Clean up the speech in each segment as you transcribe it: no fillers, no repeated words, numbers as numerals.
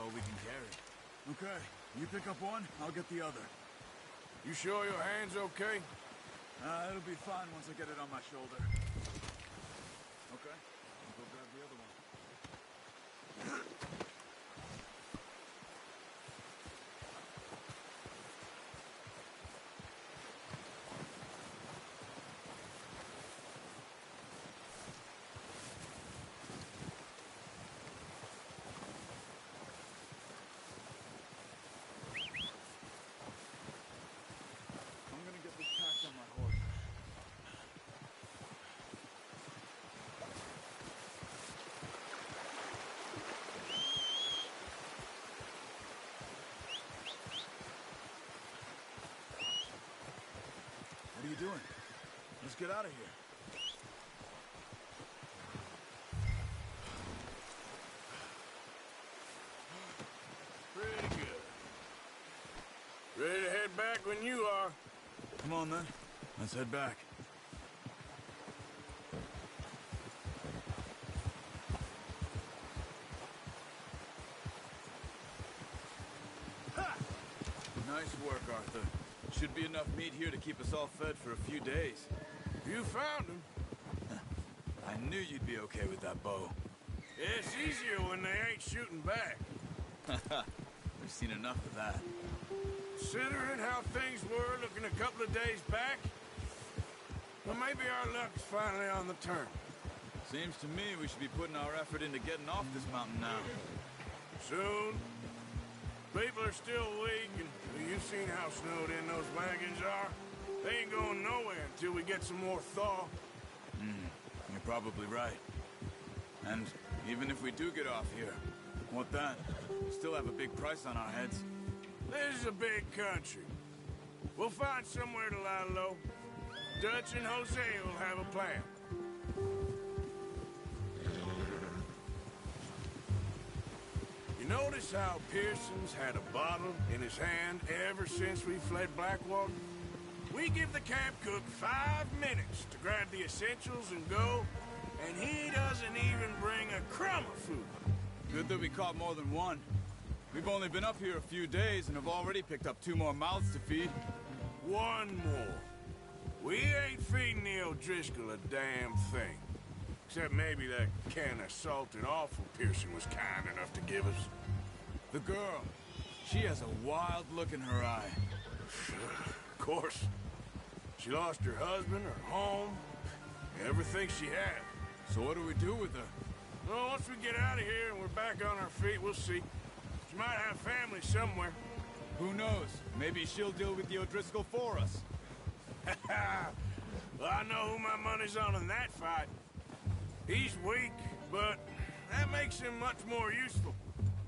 all we can carry. Okay, you pick up one, I'll get the other. You sure your hand's okay? It'll be fine once I get it on my shoulder. Okay, I'll go grab the other one. I'm gonna get this packed on my horse. What are you doing? Let's get out of here. Pretty good. Ready to head back when you are. Come on, then. Let's head back. Ha! Nice work, Arthur. Should be enough meat here to keep us all fed for a few days. You found him. I knew you'd be okay with that bow. It's easier when they ain't shooting back. We've seen enough of that. Considering how things were looking a couple of days back, well, maybe our luck's finally on the turn. Seems to me we should be putting our effort into getting off this mountain now. Soon. People are still weak, and you've seen how snowed in those wagons are. They ain't going nowhere until we get some more thaw. You're probably right. And even if we do get off here, what then? We still have a big price on our heads. This is a big country. We'll find somewhere to lie low. Dutch and Jose will have a plan. You notice how Pearson's had a bottle in his hand ever since we fled Blackwater? We give the camp cook 5 minutes to grab the essentials and go, and he doesn't even bring a crumb of food. Good that we caught more than one. We've only been up here a few days and have already picked up 2 more mouths to feed. One more. We ain't feeding the O'Driscoll a damn thing. Except maybe that can of salted offal Pearson was kind enough to give us. The girl, she has a wild look in her eye. Of course. She lost her husband, her home, everything she had. So what do we do with her? Well, once we get out of here and we're back on our feet, we'll see. She might have family somewhere. Who knows? Maybe she'll deal with the O'Driscoll for us. Well, I know who my money's on in that fight. He's weak, but that makes him much more useful.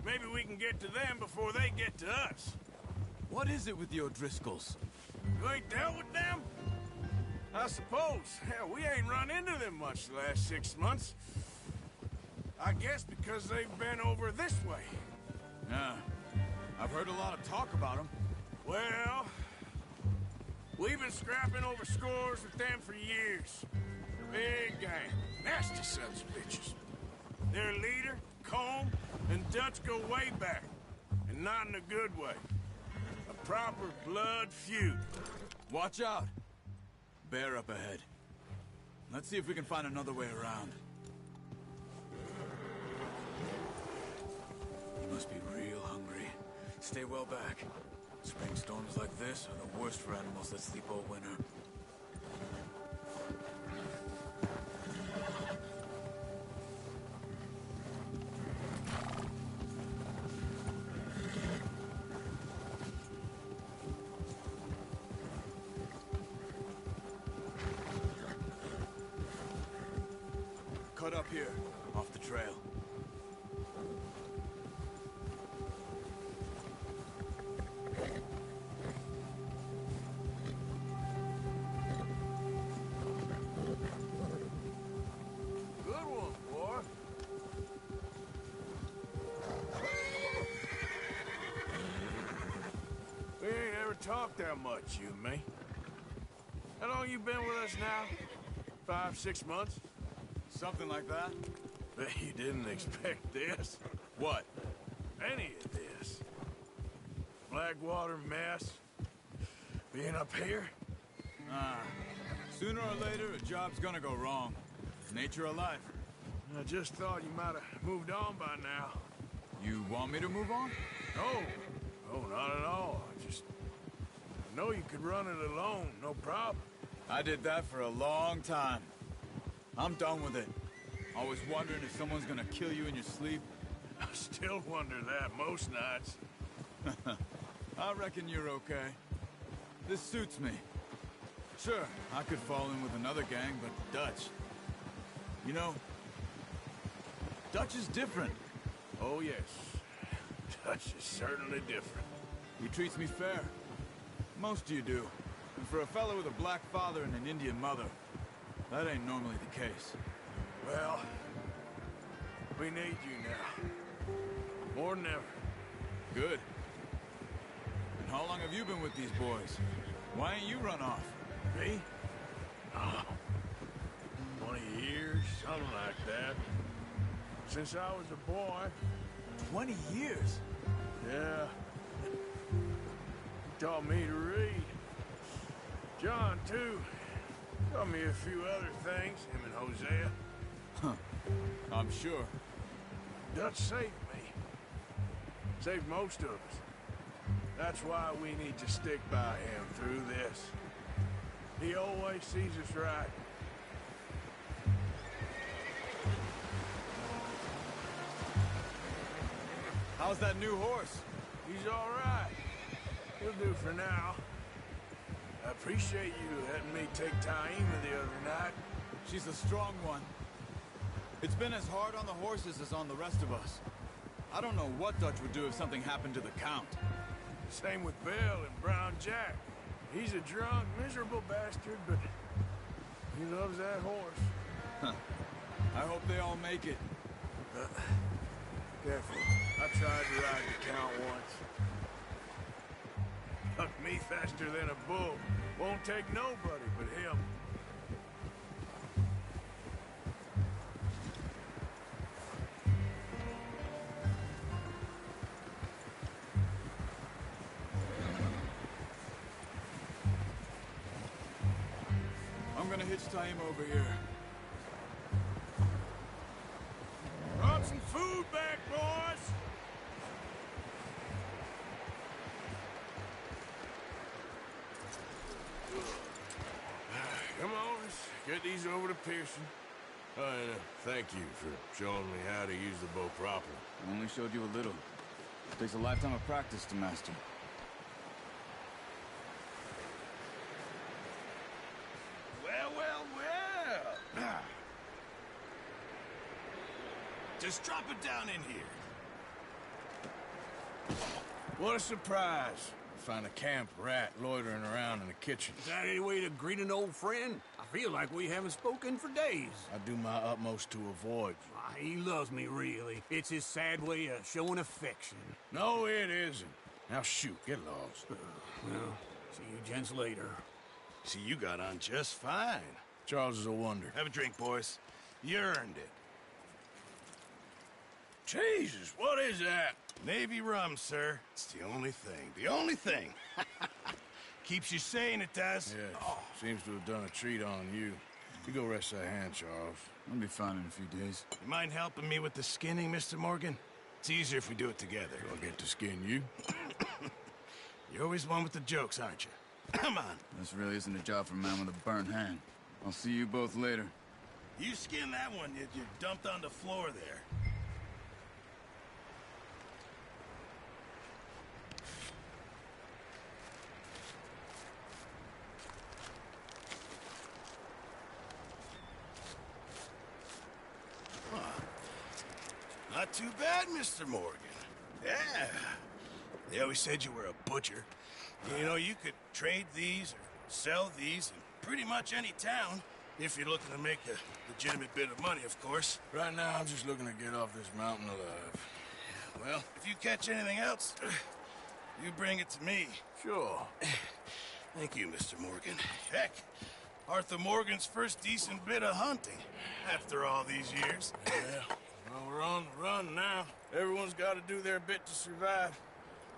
Maybe we can get to them before they get to us. What is it with the O'Driscolls? You ain't dealt with them? I suppose. Hell, we ain't run into them much the last 6 months. I guess because they've been over this way. Yeah, I've heard a lot of talk about them. Well, we've been scrapping over scores with them for years. Big gang. Nasty sons of bitches. Their leader, Combe, and Dutch go way back. And not in a good way. A proper blood feud. Watch out. Bear up ahead. Let's see if we can find another way around. You must be real hungry. Stay well back. Spring storms like this are the worst for animals that sleep all winter. Cut up here, off the trail. Good one, boy. We ain't ever talked that much, you and me. How long you been with us now? 5, 6 months? Something like that? Bet you didn't expect this. What? Any of backwater mess. Being up here? Sooner or later, a job's gonna go wrong. Nature of life. I just thought you might have moved on by now. You want me to move on? No. No, not at all. I know you could run it alone, no problem. I did that for a long time. I'm done with it. Always wondering if someone's gonna kill you in your sleep. I still wonder that most nights. I reckon you're okay. This suits me. Sure, I could fall in with another gang, but Dutch... You know, Dutch is different. Oh, yes. Dutch is certainly different. He treats me fair. Most of you do. And for a fellow with a black father and an Indian mother, that ain't normally the case. Well, we need you now. More than ever. Good. And how long have you been with these boys? Why ain't you run off? Me? Oh, 20 years, something like that. Since I was a boy. 20 years? Yeah. He taught me to read. John, too. Taught me a few other things, him and Hosea. Huh. I'm sure. Dutch saved me. Saved most of us. That's why we need to stick by him through this. He always sees us right. How's that new horse? He's all right. He'll do for now. I appreciate you letting me take Taima the other night. She's a strong one. It's been as hard on the horses as on the rest of us. I don't know what Dutch would do if something happened to the Count. Same with Bill and Brown Jack. He's a drunk, miserable bastard, but he loves that horse. Huh. I hope they all make it. Careful. I tried to ride the Count once. Hucked me faster than a bull. Won't take nobody but him. I'm gonna hitch Taima over here. Brought some food back, boys! Come on, let's get these over to Pearson. Oh, and thank you for showing me how to use the bow properly. I only showed you a little. It takes a lifetime of practice to master. Well. Just drop it down in here. What a surprise. Find a camp rat loitering around in the kitchen. Is that any way to greet an old friend? I feel like we haven't spoken for days. I do my utmost to avoid you. Ah, he loves me, really. It's his sad way of showing affection. No, it isn't. Now shoot, get lost. Well, see you gents later. See, you got on just fine. Charles is a wonder. Have a drink, boys. You earned it. Jesus, what is that? Navy rum, sir. It's the only thing. The only thing. Keeps you sane, it does. Yeah, seems to have done a treat on you. You go rest that hand, Charles. I'll be fine in a few days. You mind helping me with the skinning, Mr. Morgan? It's easier if we do it together. I'll get to skin you. You're always one with the jokes, aren't you? Come on. This really isn't a job for a man with a burnt hand. I'll see you both later. You skin that one you dumped on the floor there. Not too bad, Mr. Morgan. Yeah. They always said you were a butcher. You know, you could trade these or sell these in pretty much any town, if you're looking to make a legitimate bit of money, of course. Right now, I'm just looking to get off this mountain alive. Well, if you catch anything else, you bring it to me. Sure. Thank you, Mr. Morgan. Heck, Arthur Morgan's first decent bit of hunting after all these years. Yeah. Well, we're on the run now. Everyone's got to do their bit to survive.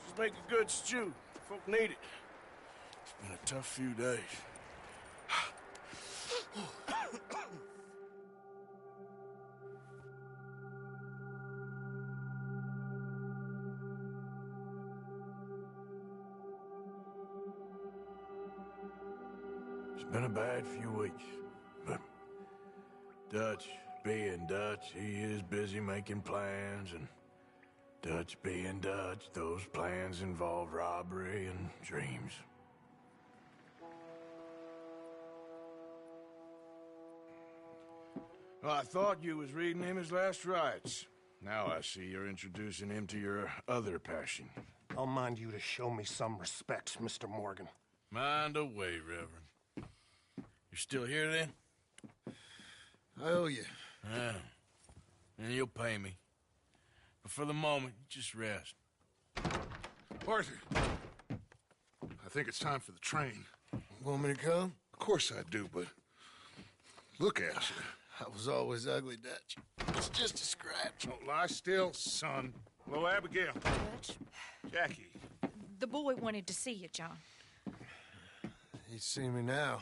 Just make a good stew. Folk need it. It's been a tough few days. It's been a bad few weeks, but Dutch being Dutch, he is busy making plans, and Dutch being Dutch, those plans involve robbery and dreams. Well, I thought you was reading him his last rites. Now I see you're introducing him to your other passion. I'll mind you to show me some respect, Mr. Morgan. Mind away, Reverend. You're still here, then? I owe you. Yeah. And you'll pay me. But for the moment, just rest. Arthur, I think it's time for the train. Want me to come? Of course I do, but look at you. I was always ugly, Dutch. It's just a scratch. Don't lie still, son. Hello, Abigail. Dutch, Jackie. the boy wanted to see you, John. He's seen me now.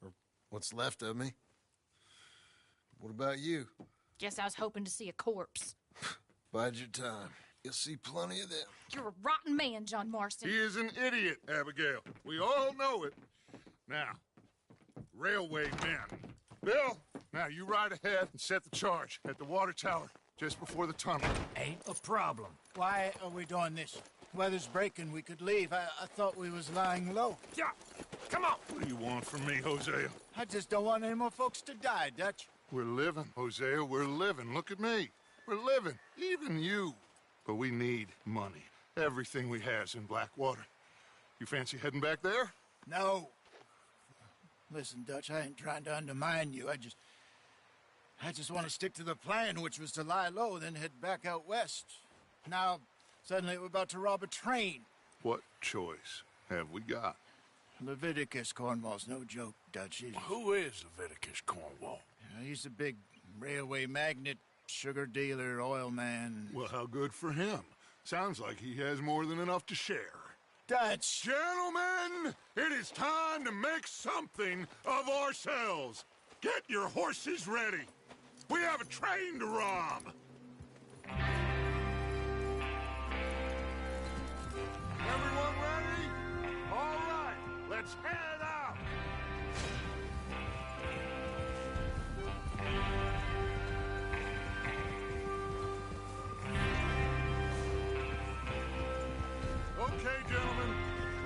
Or what's left of me. What about you? Guess I was hoping to see a corpse. Bide your time. You'll see plenty of them. You're a rotten man, John Marston. He is an idiot, Abigail. We all know it. Now, railway men. Bill, now you ride ahead and set the charge at the water tower just before the tunnel. Ain't a problem. Why are we doing this? Weather's breaking. We could leave. I thought we was lying low. Yeah, come on. What do you want from me, Hosea? I just don't want any more folks to die, Dutch. We're living, Hosea. We're living. Look at me. We're living. Even you. But we need money. Everything we has in Blackwater. You fancy heading back there? No. Listen, Dutch, I ain't trying to undermine you. I just want to stick to the plan, which was to lie low, then head back out west. Now, suddenly we're about to rob a train. What choice have we got? Leviticus Cornwall's no joke, Dutch. Who is Leviticus Cornwall? He's a big railway magnate, sugar dealer, oil man. Well, how good for him. Sounds like he has more than enough to share. Dutch! Gentlemen, it is time to make something of ourselves. Get your horses ready. We have a train to rob. Everyone ready? All right, let's head out. Okay, gentlemen,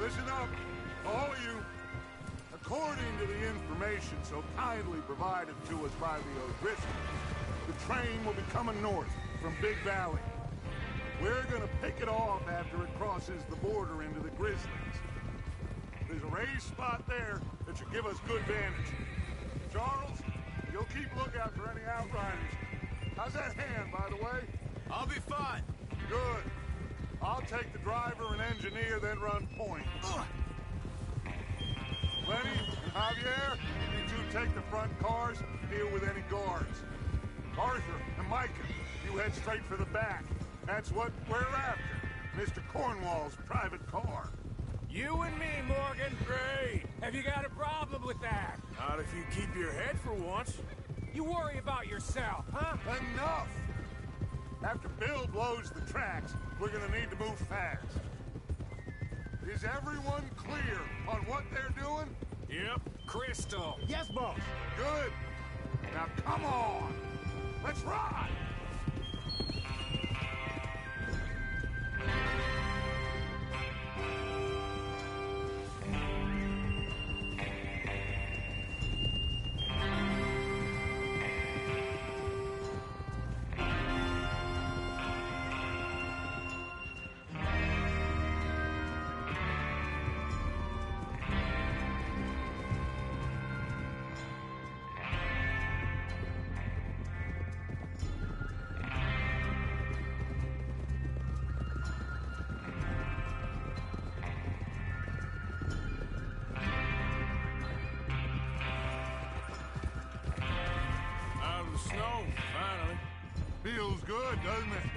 listen up, all of you. According to the information so kindly provided to us by the O'Driscolls, the train will be coming north from Big Valley. We're gonna pick it off after it crosses the border into the Grizzlies. There's a raised spot there that should give us good vantage. Charles, you'll keep lookout for any outriders. How's that hand, by the way? I'll be fine. Good. I'll take the driver and engineer, then run point. Lenny and Javier, you two take the front cars and deal with any guards. Arthur and Micah, you head straight for the back. That's what we're after. Mr. Cornwall's private car. You and me, Morgan. Great. Have you got a problem with that? Not if you keep your head for once. You worry about yourself, huh? Enough! After Bill blows the tracks, we're gonna need to move fast. Is everyone clear on what they're doing? Yep. Crystal. Yes, boss. Good. Now come on. Let's ride. Snow, finally. Feels good, doesn't it?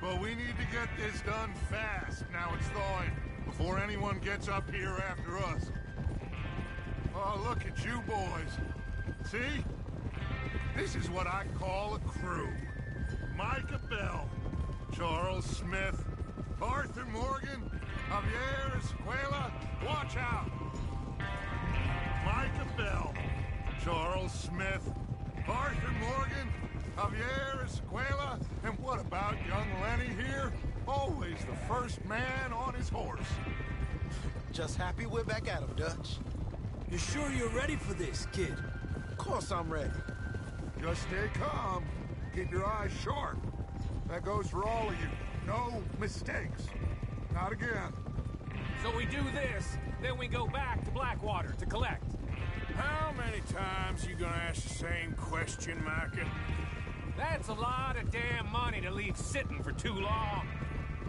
But we need to get this done fast. Now it's thawing. before anyone gets up here after us. Oh, look at you boys. See? This is what I call a crew. Micah Bell, Charles Smith, Arthur Morgan, Javier Escuela, watch out! Micah Bell, Charles Smith, Arthur Morgan, Javier Escuela, and what about young Lenny here? Always the first man on his horse. Just happy we're back at him, Dutch. You sure you're ready for this, kid? Of course I'm ready. Just stay calm. Keep your eyes sharp. That goes for all of you. No mistakes. Not again. So we do this, then we go back to Blackwater to collect. How many times you gonna ask the same question, Micah? That's a lot of damn money to leave sitting for too long.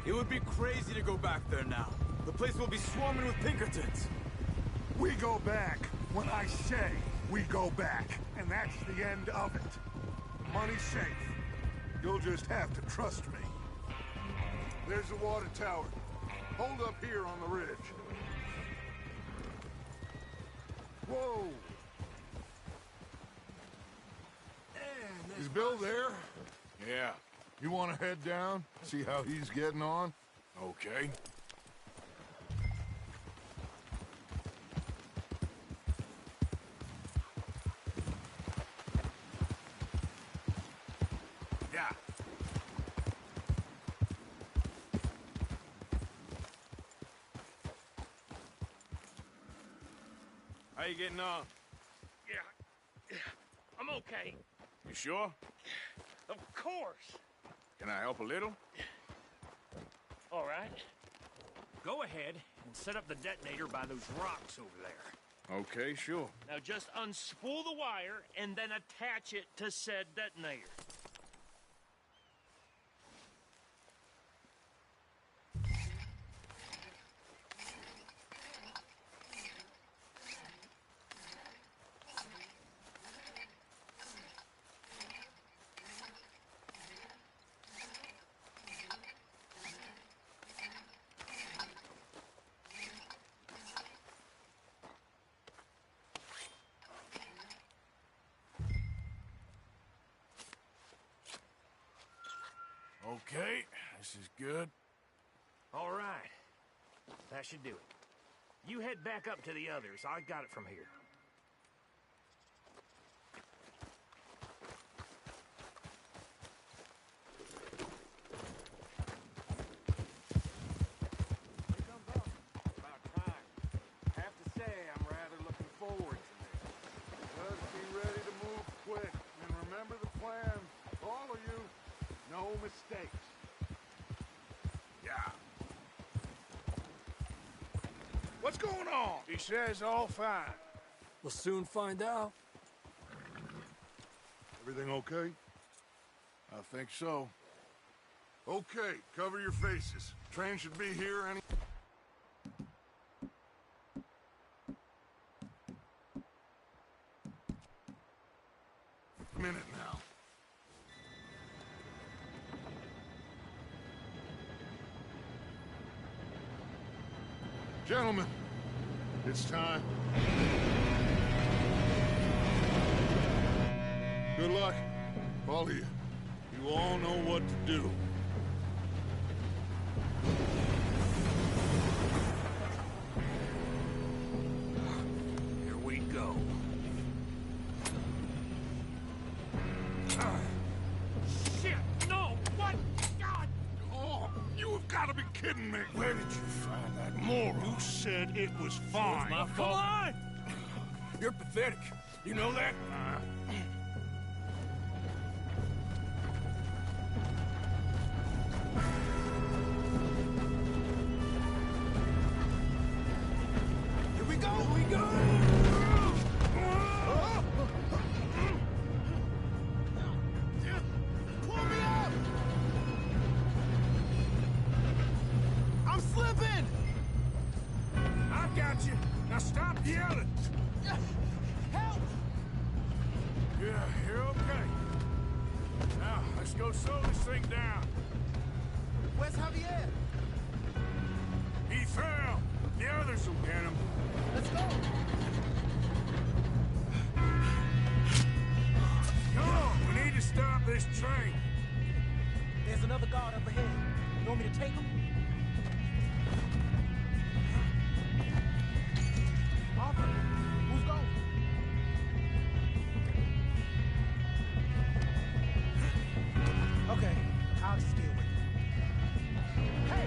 It would be crazy to go back there now. The place will be swarming with Pinkertons. We go back when I say we go back. And that's the end of it. The money's safe. You'll just have to trust me. There's the water tower. Hold up here on the ridge. Whoa! Is Bill there? Yeah. You want to head down? See how he's getting on? Okay. Yeah. How you getting on? Yeah, I'm okay. You sure? Of course. Can I help a little? All right. Go ahead and set up the detonator by those rocks over there. Okay, sure. Now just unspool the wire and then attach it to said detonator. Okay, this is good. All right. That should do it. You head back up to the others. I got it from here. About time. I have to say, I'm rather looking forward to this. Just be ready to move quick. And remember the plan. All of you, no mistakes. Yeah. What's going on? He says all fine. We'll soon find out. Everything okay? I think so. Okay, cover your faces. Train should be here any... minute now. Gentlemen, it's time. Good luck, all of you. You all know what to do. Here we go. Shit! No! What? God! Oh, you have got to be kidding me. Where did you find that Moron. You said it was fine. my fault. Come on! You're pathetic. You know that? Here we go! Here we go! Pull me up! I'm slipping! I got you. Now stop yelling. Help! Yeah, you're okay. Now, let's go slow this thing down. Where's Javier? He fell. to take them? Arthur, who's going? Okay, I'll just deal with it. Hey!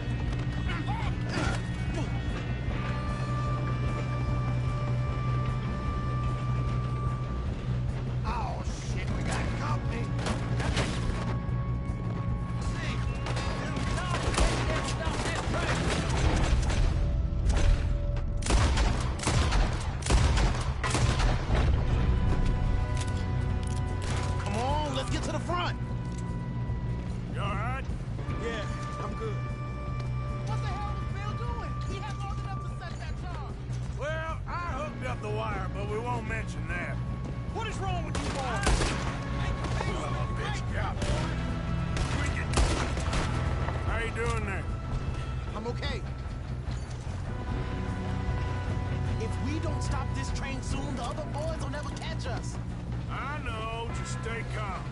Oh, shit, we got company. Come on, let's get to the front. You all right? Yeah, I'm good. What the hell was Bill doing? He had long enough to set that charge. Well, I hooked up the wire, but we won't mention that. What is wrong with you, boy? Bitch, yeah. How you doing there? I'm okay. If we don't stop this train soon, the other boys will never catch us. I know. Just stay calm.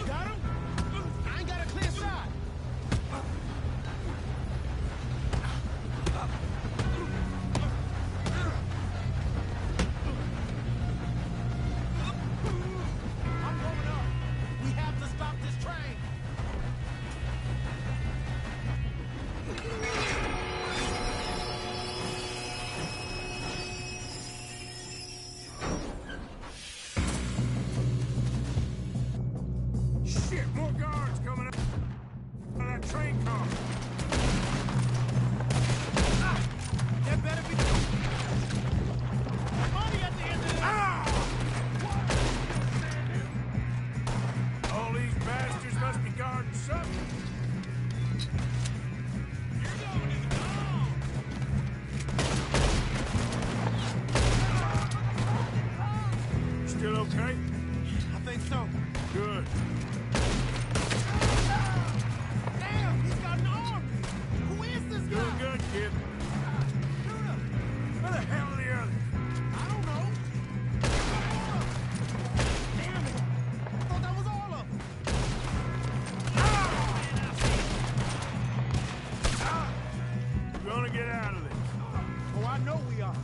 Got him? I ain't got a clear shot. I'm going up. We have to stop this train. Shit, more guards coming up. That train car. There better be money at the end of this. All these bastards must be guarding something. You still okay? I think so. Good. Damn, he's got an army. Who is this guy? Doing good, kid. Shoot him. Where the hell are the others? I don't know. Damn it. I thought that was all of them. We're gonna get out of this. Oh, I know we are.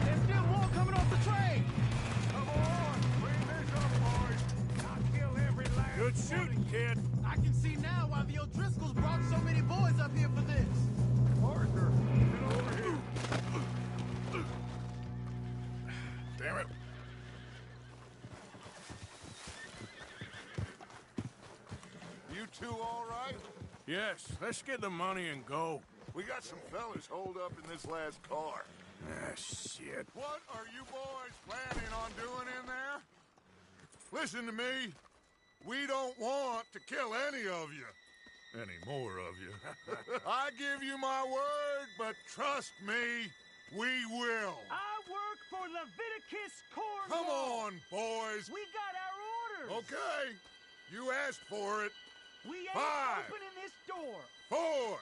There's still more coming off the train. Come on, bring this up, boys. I'll kill every last Good shooting, kid. I can see now why the O'Driscolls brought so many boys up here for this. Arthur, get over here. Damn it. You two all right? Yes, let's get the money and go. We got some fellas holed up in this last car. Ah, shit. What are you boys planning on doing in there? Listen to me. We don't want to kill any of you. Any more of you. I give you my word, but trust me, we will. I work for Leviticus Corps. Come on, boys. We got our orders. Okay. You asked for it. We ain't 5, opening this door. 4,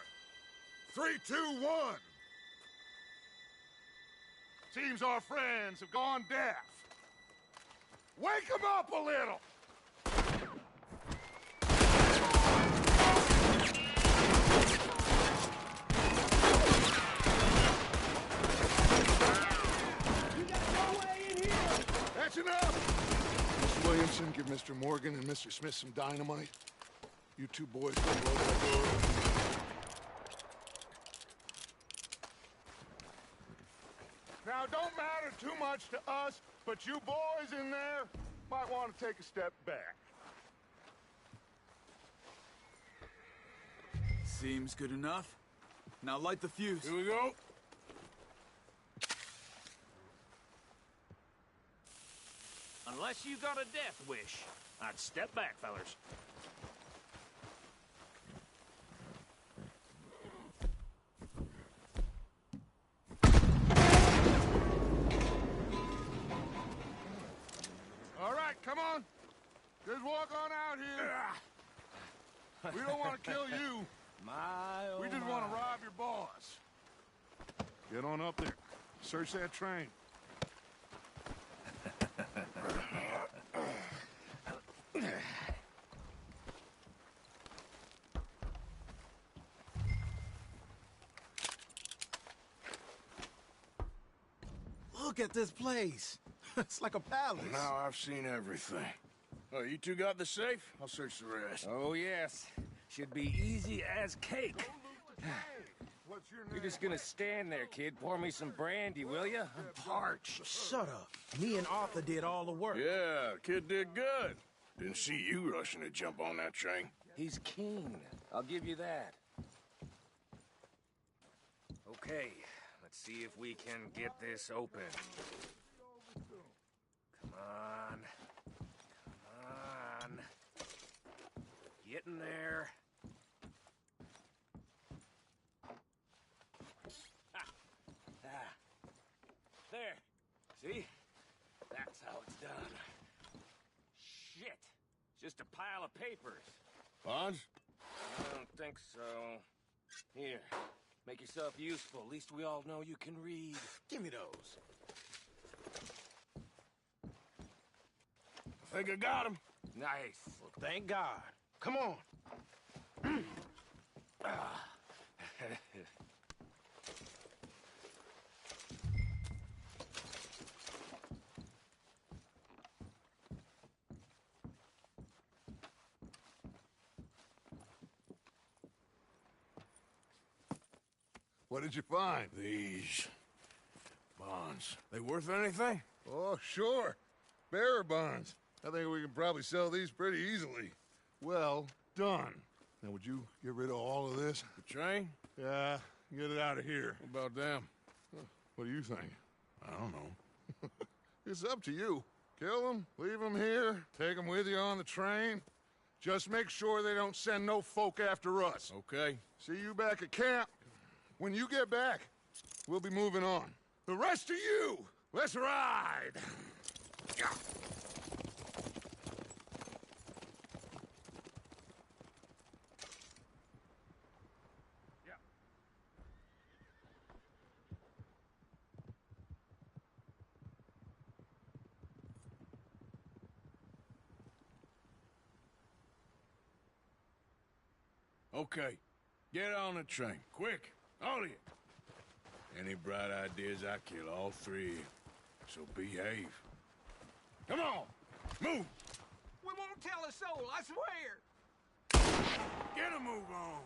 3, 2, 1. Seems our friends have gone deaf. Wake them up a little. That's enough! Mr. Williamson, give Mr. Morgan and Mr. Smith some dynamite. You two boys go blow that door open. Now, don't matter too much to us, but you boys in there might want to take a step back. Seems good enough. Now light the fuse. Here we go. Unless you got a death wish, I'd step back, fellers. All right, come on. Just walk on out here. We don't want to kill you. My, oh We just my. want to rob your boss. Get on up there. Search that train. Look at this place. It's like a palace. Now I've seen everything. Oh, you two got the safe? I'll search the rest. Oh, yes. Should be easy as cake. What's your You're just gonna stand there, kid. Pour me some brandy, will you? I'm parched. Shut up. Me and Arthur did all the work. Yeah, kid did good. Didn't see you rushing to jump on that train. He's keen. I'll give you that. Okay, let's see if we can get this open. Come on. Come on. Get in there. There. See? That's how it's done. Shit. Just a pile of papers. Bonds? I don't think so. Here. Make yourself useful. At least we all know you can read. Give me those. I think I got him. Nice. Well, thank God. Come on. What did you find? These bonds. They worth anything? Oh, sure. Bearer bonds. I think we can probably sell these pretty easily. Well done. Now, would you get rid of all of this? The train? Yeah, get it out of here. What about them? What do you think? I don't know. It's up to you. Kill them, leave them here, take them with you on the train. Just make sure they don't send no folk after us. Okay. See you back at camp. When you get back, we'll be moving on. The rest of you, let's ride! Okay. Get on the train. Quick. All of you. Any bright ideas, I kill all three of you. So behave. Come on! Move! We won't tell a soul, I swear! Get a move on!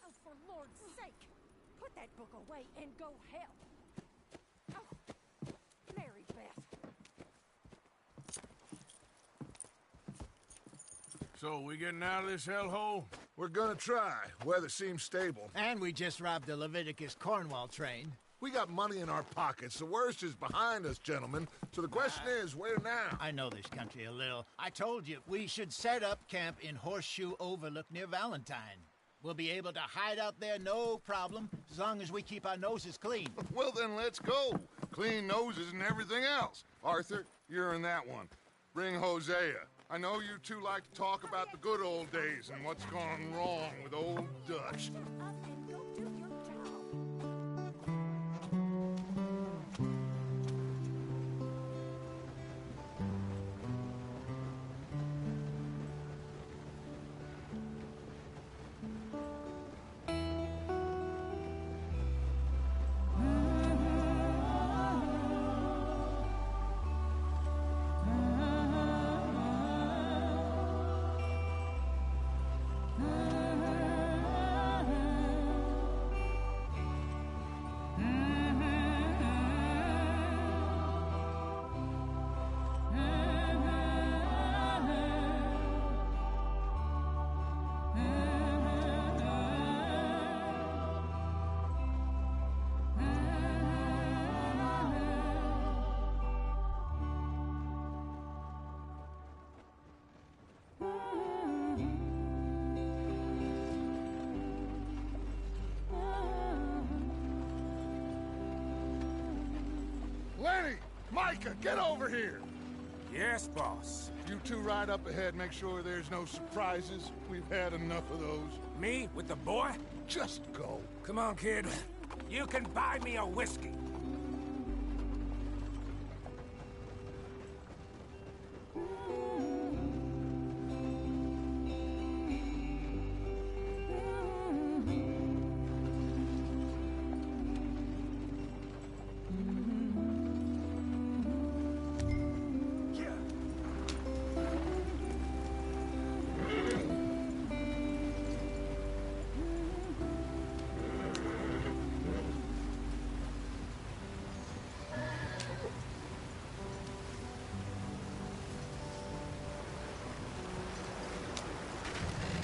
Oh, for Lord's sake! Put that book away and go help! Oh, Mary Beth. So, we getting out of this hellhole? We're gonna try. Weather seems stable. And we just robbed the Leviticus Cornwall train. We got money in our pockets. The worst is behind us, gentlemen. So the question is, where now? I know this country a little. I told you, we should set up camp in Horseshoe Overlook near Valentine. We'll be able to hide out there no problem, as long as we keep our noses clean. Well, then let's go. Clean noses and everything else. Arthur, you're in that one. Bring Hosea. I know you two like to talk about the good old days and what's gone wrong with old Dutch. Up and go do your job. Lenny! Micah, get over here! Yes, boss. You two ride up ahead, make sure there's no surprises. We've had enough of those. Me with the boy? Just go. Come on, kid. You can buy me a whiskey.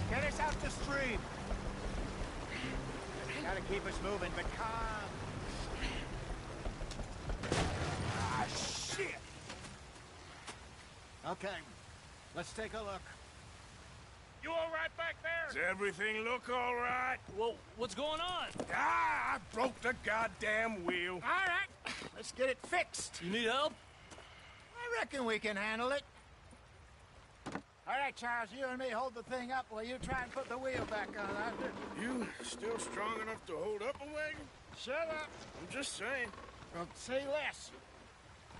Get us out the stream. Gotta keep us moving, but calm. Ah, shit! Okay, let's take a look. You all right back there? Does everything look all right? Well, what's going on? Ah, I broke the goddamn wheel. All right, let's get it fixed. You need help? I reckon we can handle it. All right, Charles, you and me hold the thing up while you try and put the wheel back on, Arthur. You still strong enough to hold up a wagon? Shut up. I'm just saying. Well, say less.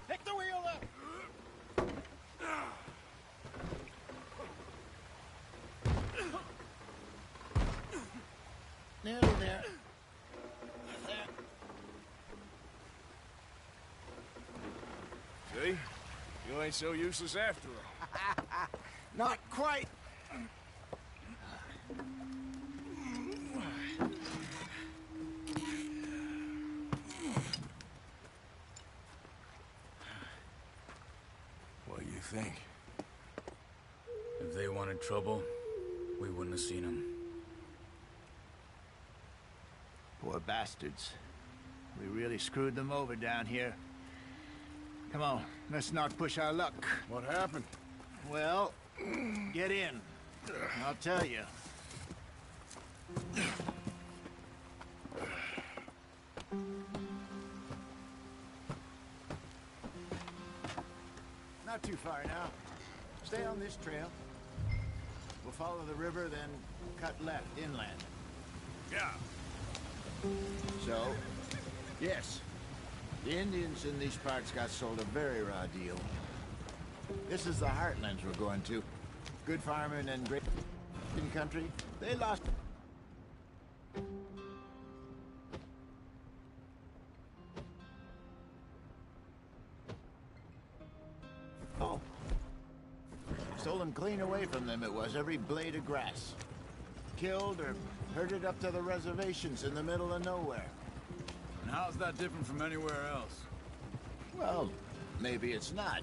Pick the wheel up. Nearly there. See? You ain't so useless after all. Not quite. What do you think? If they wanted trouble, we wouldn't have seen them. Poor bastards. We really screwed them over down here. Come on, let's not push our luck. What happened? Well, get in. I'll tell you. Not too far now. Stay on this trail. We'll follow the river, then cut left inland. Yeah. So, yes, the Indians in these parts got sold a very raw deal. This is the heartlands we're going to. Good farming and great country. They lost. Oh. Stolen clean away from them it was, every blade of grass. Killed or herded up to the reservations in the middle of nowhere. And how's that different from anywhere else? Well, maybe it's not.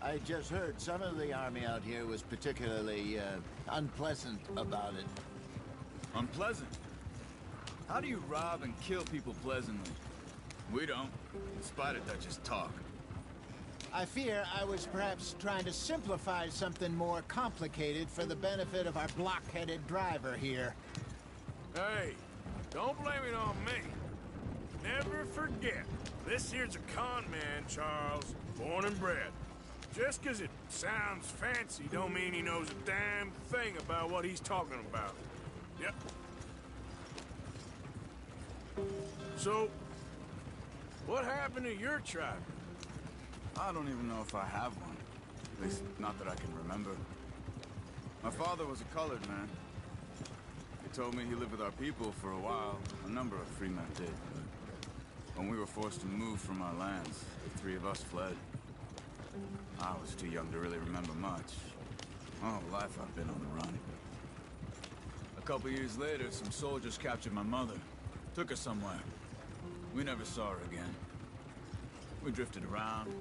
I just heard some of the army out here was particularly, unpleasant about it. Unpleasant? How do you rob and kill people pleasantly? We don't, in spite of Dutch's talk. I fear I was perhaps trying to simplify something more complicated for the benefit of our block-headed driver here. Hey, don't blame it on me. Never forget, this here's a con man, Charles, born and bred. Just 'cause it sounds fancy don't mean he knows a damn thing about what he's talking about. Yep. So, what happened to your tribe? I don't even know if I have one. At least, not that I can remember. My father was a colored man. He told me he lived with our people for a while. A number of free men did. When we were forced to move from our lands, the three of us fled. I was too young to really remember much. My whole life I've been on the run. A couple years later, some soldiers captured my mother. Took her somewhere. We never saw her again. We drifted around.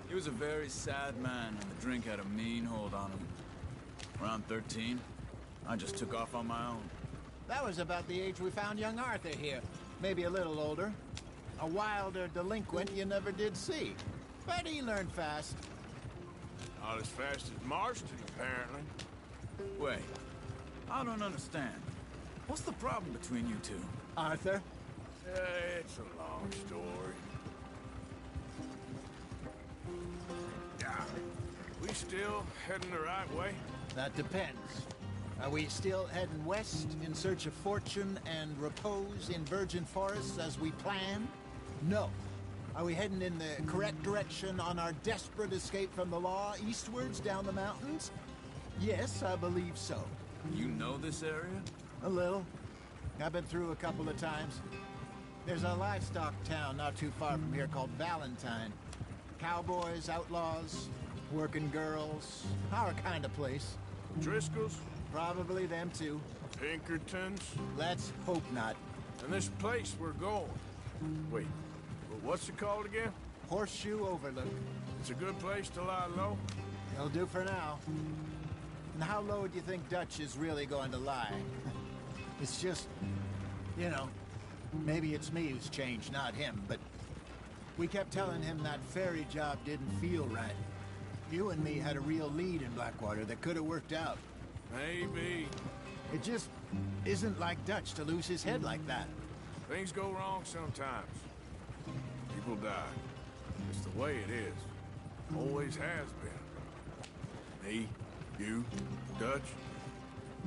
He was a very sad man, and the drink had a mean hold on him. Around 13, I just took off on my own. That was about the age we found young Arthur here. Maybe a little older. A wilder delinquent you never did see. But he learned fast. Not as fast as Marston, apparently. Wait, I don't understand. What's the problem between you two? Arthur? It's a long story. Yeah. We still heading the right way? That depends. Are we still heading west in search of fortune and repose in virgin forests as we planned? No. Are we heading in the correct direction on our desperate escape from the law eastwards down the mountains? Yes, I believe so. You know this area? A little. I've been through a couple of times. There's a livestock town not too far from here called Valentine. Cowboys, outlaws, working girls, our kind of place. Driscoll's? Probably them too. Pinkertons? Let's hope not. And this place we're going. Wait, what's it called again? Horseshoe Overlook. It's a good place to lie low? It'll do for now. And how low do you think Dutch is really going to lie? It's just, you know, maybe it's me who's changed, not him, but we kept telling him that ferry job didn't feel right. You and me had a real lead in Blackwater that could have worked out. Maybe. It just isn't like Dutch to lose his head like that. Things go wrong sometimes. People die. It's the way it is. Always has been. Me, you, Dutch.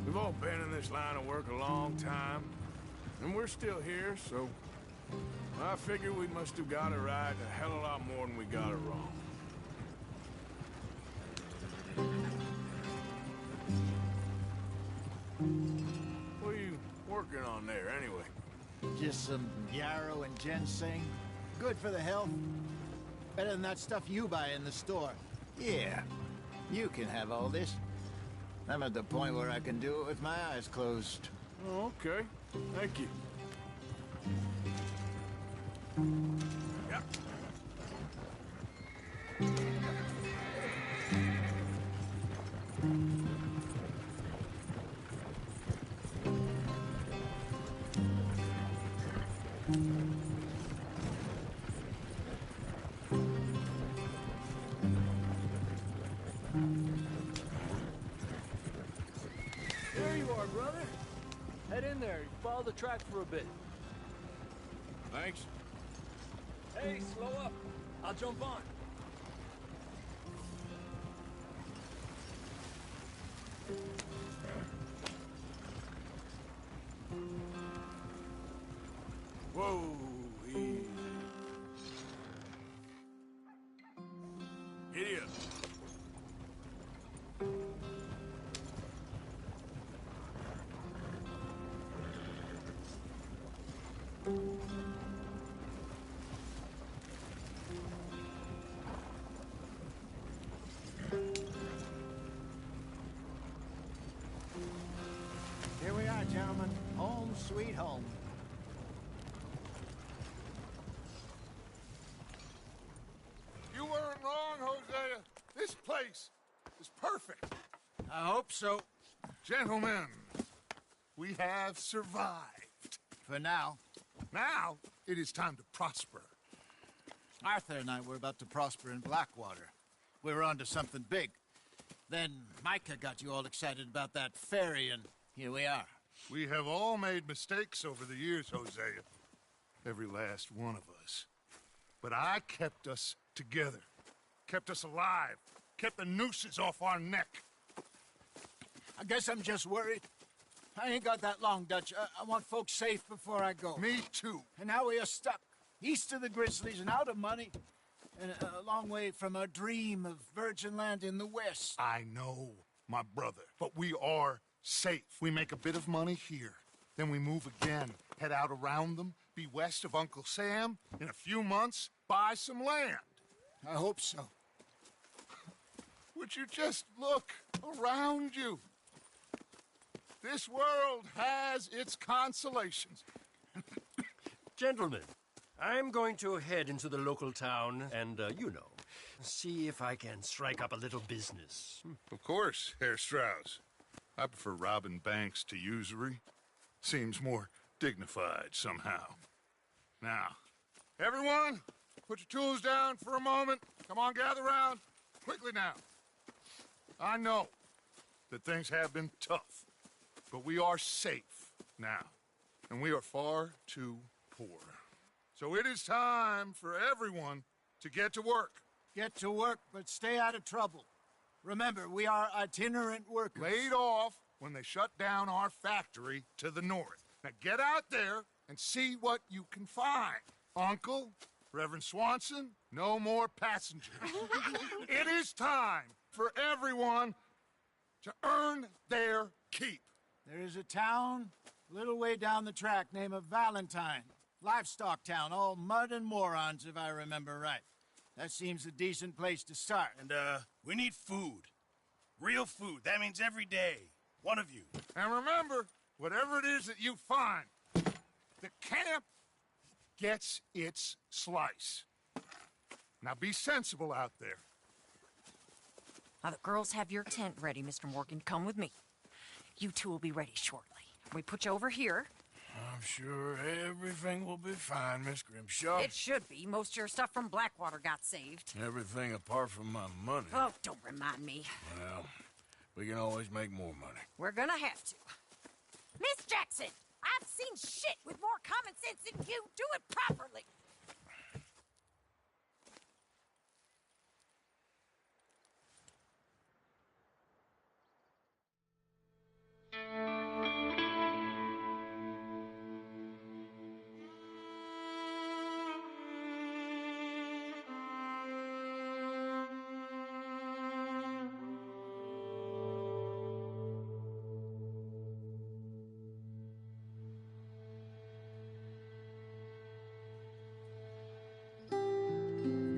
We've all been in this line of work a long time. And we're still here, so I figure we must have got it right a hell of a lot more than we got it wrong. What are you working on there, anyway? Just some yarrow and ginseng. Good for the health. Better than that stuff you buy in the store. Yeah, you can have all this. I'm at the point where I can do it with my eyes closed. Oh, okay. Thank you. Yep. There you are, brother. Head in there. Follow the track for a bit. Thanks. Hey, slow up. I'll jump on. Whoa, easy. Giddy up. Here we are, gentlemen. Home sweet home. You weren't wrong, Hosea. This place is perfect. I hope so. Gentlemen, we have survived. For now. Now, it is time to prosper. Arthur and I were about to prosper in Blackwater. We were onto something big. Then Micah got you all excited about that ferry, and here we are. We have all made mistakes over the years, Hosea. Every last one of us. But I kept us together. kept us alive, kept the nooses off our neck. I guess I'm just worried. I ain't got that long, Dutch. I want folks safe before I go. Me too. And now we are stuck, east of the Grizzlies and out of money, and a long way from a dream of virgin land in the west. I know, my brother, but we are safe. We make a bit of money here, then we move again, head out around them, be west of Uncle Sam, in a few months, buy some land. I hope so. Would you just look around you? This world has its consolations. Gentlemen, I'm going to head into the local town and, see if I can strike up a little business. Of course, Herr Strauss. I prefer robbing banks to usury. Seems more dignified somehow. Now, everyone, put your tools down for a moment. Come on, gather round. Quickly now. I know that things have been tough, but we are safe now, and we are far too poor. So it is time for everyone to get to work. Get to work, but stay out of trouble. Remember, we are itinerant workers. Laid off when they shut down our factory to the north. Now get out there and see what you can find. Uncle, Reverend Swanson, no more passengers. It is time for everyone to earn their keep. There is a town a little way down the track named Valentine. Livestock town, all mud and morons, if I remember right. That seems a decent place to start. And, we need food. Real food. That means every day. One of you. And remember, whatever it is that you find, the camp gets its slice. Now be sensible out there. Now, the girls have your tent ready, Mr. Morgan. Come with me. You two will be ready shortly. We put you over here. I'm sure everything will be fine, Miss Grimshaw. It should be. Most of your stuff from Blackwater got saved. Everything apart from my money. Oh, don't remind me. Well, we can always make more money. We're gonna have to. Miss Jackson, I've seen shit with more common sense than you. Do it properly.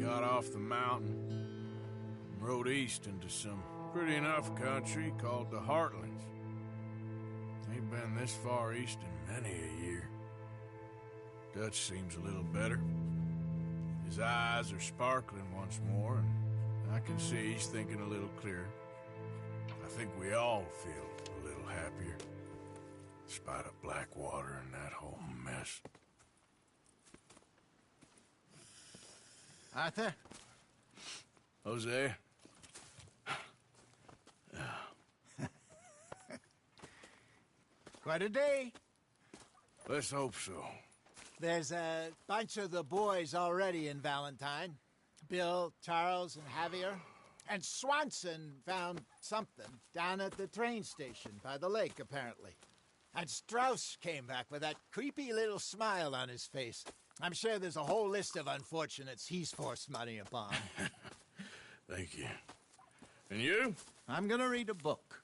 Got off the mountain, rode east into some pretty enough country called the Heartlands. Ain't been this far east in many a year. Dutch seems a little better. His eyes are sparkling once more, and I can see he's thinking a little clearer. I think we all feel a little happier, in spite of Blackwater and that whole mess. Arthur? Jose? Quite a day. Let's hope so. There's a bunch of the boys already in Valentine. Bill, Charles, and Javier. And Swanson found something down at the train station by the lake, apparently. And Strauss came back with that creepy little smile on his face. I'm sure there's a whole list of unfortunates he's forced money upon. Thank you. And you? I'm gonna read a book.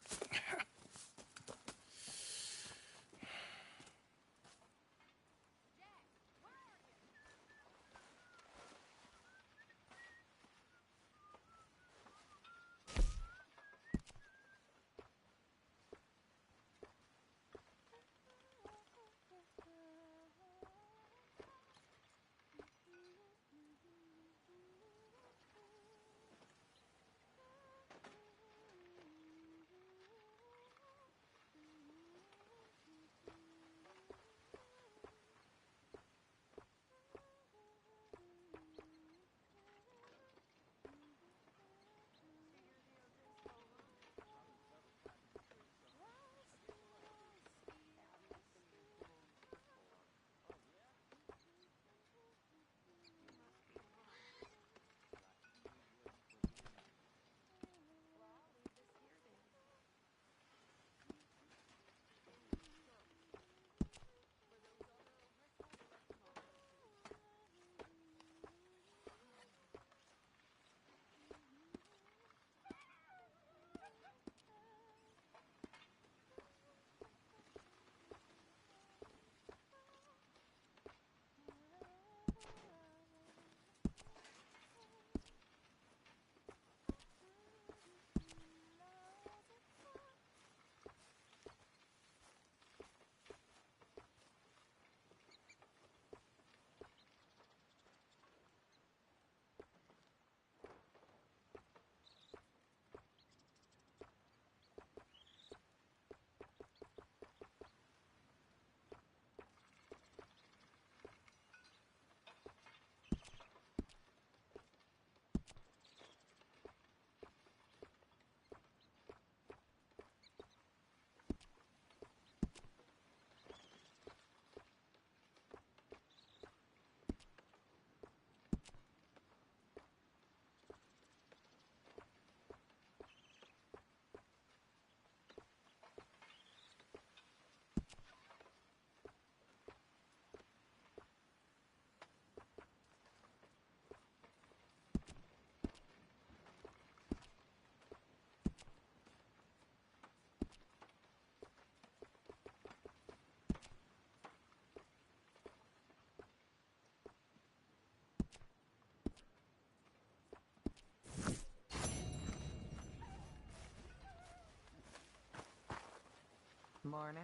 Morning.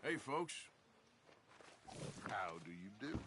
Hey, folks. How do you do?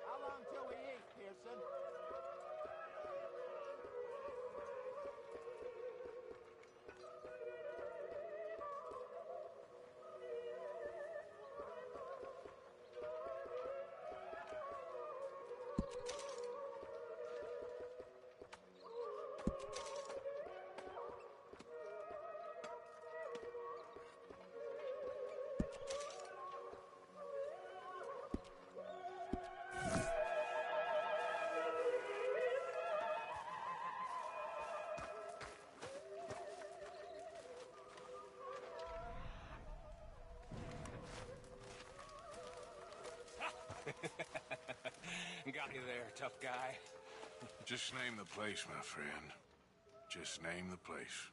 How long till we eat, Pearson? Got you there, tough guy. Just name the place, my friend. Just name the place.